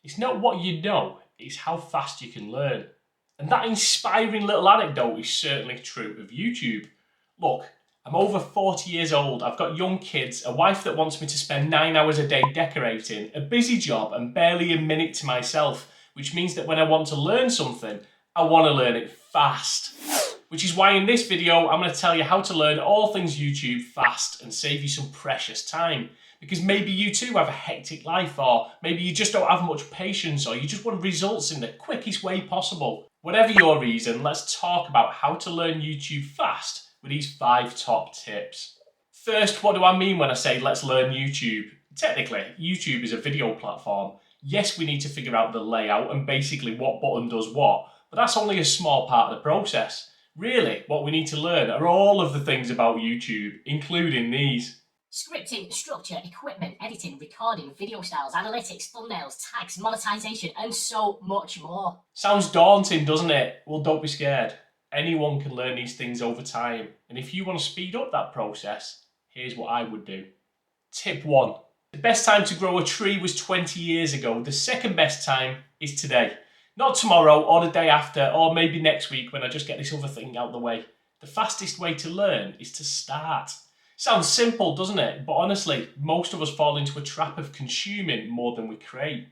It's not what you know, it's how fast you can learn. And that inspiring little anecdote is certainly true of YouTube. Look, I'm over 40 years old, I've got young kids, a wife that wants me to spend 9 hours a day decorating, a busy job and barely a minute to myself, which means that when I want to learn something, I want to learn it fast. Which is why in this video, I'm going to tell you how to learn all things YouTube fast and save you some precious time. Because maybe you too have a hectic life, or maybe you just don't have much patience, or you just want results in the quickest way possible. Whatever your reason, let's talk about how to learn YouTube fast with these 5 top tips. First, what do I mean when I say let's learn YouTube? Technically, YouTube is a video platform. Yes, we need to figure out the layout and basically what button does what, but that's only a small part of the process. Really, what we need to learn are all of the things about YouTube, including these. Scripting, structure, equipment, editing, recording, video styles, analytics, thumbnails, tags, monetization, and so much more. Sounds daunting, doesn't it? Well, don't be scared. Anyone can learn these things over time. And if you want to speed up that process, here's what I would do. Tip 1. The best time to grow a tree was 20 years ago. The second best time is today. Not tomorrow or the day after or maybe next week when I just get this other thing out of the way. The fastest way to learn is to start. Sounds simple, doesn't it? But honestly, most of us fall into a trap of consuming more than we create.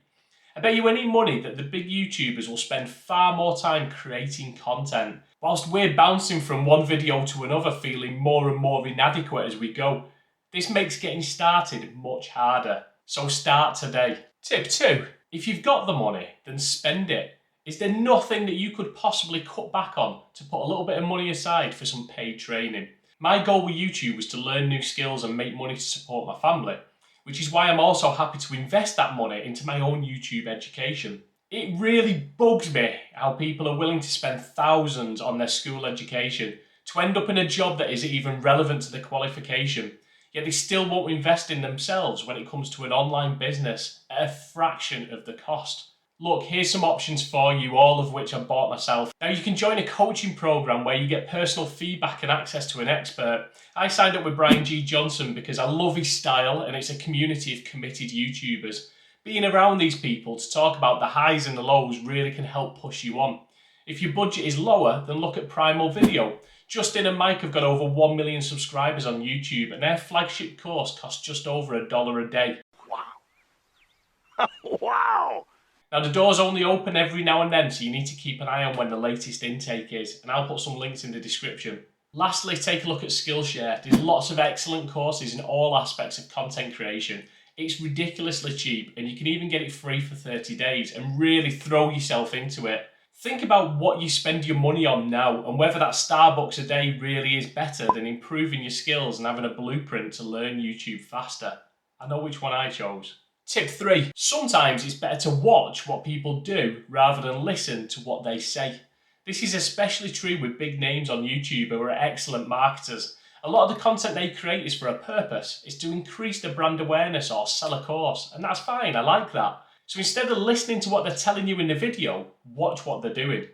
I bet you any money that the big YouTubers will spend far more time creating content, whilst we're bouncing from one video to another feeling more and more inadequate as we go. This makes getting started much harder. So start today. Tip 2. If you've got the money, then spend it. Is there nothing that you could possibly cut back on to put a little bit of money aside for some paid training? My goal with YouTube was to learn new skills and make money to support my family, which is why I'm also happy to invest that money into my own YouTube education. It really bugs me how people are willing to spend thousands on their school education to end up in a job that isn't even relevant to the qualification, yet they still won't invest in themselves when it comes to an online business at a fraction of the cost. Look, here's some options for you, all of which I bought myself. Now you can join a coaching program where you get personal feedback and access to an expert. I signed up with Brian G. Johnson because I love his style and it's a community of committed YouTubers. Being around these people to talk about the highs and the lows really can help push you on. If your budget is lower, then look at Primal Video. Justin and Mike have got over 1 million subscribers on YouTube and their flagship course costs just over $1 a day. Wow. Wow. Now the doors only open every now and then, so you need to keep an eye on when the latest intake is, and I'll put some links in the description. Lastly, take a look at Skillshare. There's lots of excellent courses in all aspects of content creation. It's ridiculously cheap, and you can even get it free for 30 days and really throw yourself into it. Think about what you spend your money on now and whether that Starbucks a day really is better than improving your skills and having a blueprint to learn YouTube faster. I know which one I chose. Tip 3. Sometimes it's better to watch what people do rather than listen to what they say. This is especially true with big names on YouTube who are excellent marketers. A lot of the content they create is for a purpose. It's to increase the brand awareness or sell a course, and that's fine, I like that. So instead of listening to what they're telling you in the video, watch what they're doing.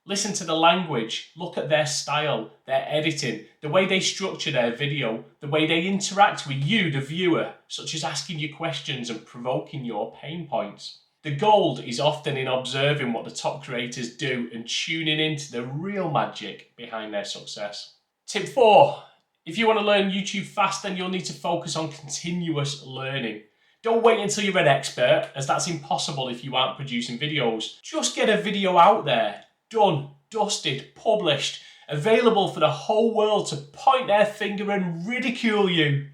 Listen to the language, look at their style, their editing, the way they structure their video, the way they interact with you, the viewer, such as asking you questions and provoking your pain points. The gold is often in observing what the top creators do and tuning into the real magic behind their success. Tip 4. If you want to learn YouTube fast, then you'll need to focus on continuous learning. Don't wait until you're an expert, as that's impossible if you aren't producing videos. Just get a video out there. Done, dusted, published, available for the whole world to point their finger and ridicule you.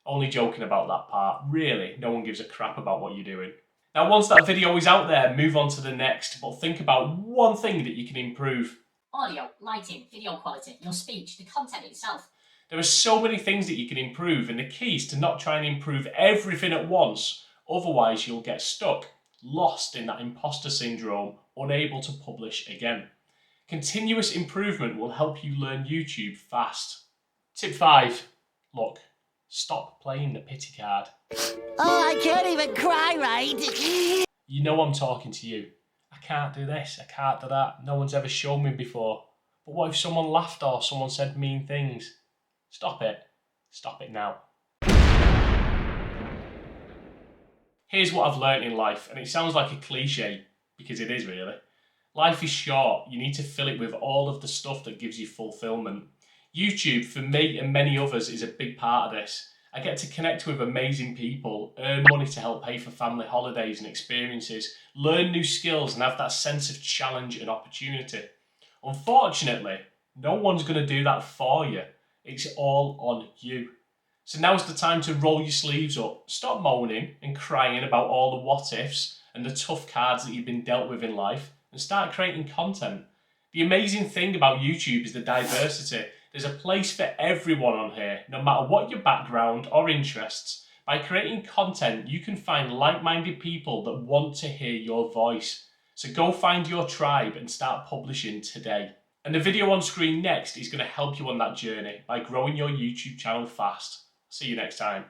Only joking about that part. Really, no one gives a crap about what you're doing. Now, once that video is out there, move on to the next, but think about one thing that you can improve. Audio, lighting, video quality, your speech, the content itself. There are so many things that you can improve, and the key is to not try and improve everything at once. Otherwise, you'll get stuck, lost in that imposter syndrome, unable to publish again. Continuous improvement will help you learn YouTube fast. Tip 5. Look, stop playing the pity card. Oh, I can't even cry right. You know I'm talking to you. I can't do this, I can't do that, no one's ever shown me before. But what if someone laughed or someone said mean things? Stop it. Stop it now. Here's what I've learned in life, and it sounds like a cliche, because it is really. Life is short. You need to fill it with all of the stuff that gives you fulfillment. YouTube, for me and many others, is a big part of this. I get to connect with amazing people, earn money to help pay for family holidays and experiences, learn new skills and have that sense of challenge and opportunity. Unfortunately, no one's going to do that for you. It's all on you. So now's the time to roll your sleeves up, stop moaning and crying about all the what ifs and the tough cards that you've been dealt with in life, and start creating content. The amazing thing about YouTube is the diversity. There's a place for everyone on here, no matter what your background or interests. By creating content, you can find like-minded people that want to hear your voice. So go find your tribe and start publishing today. And the video on screen next is going to help you on that journey by growing your YouTube channel fast. See you next time.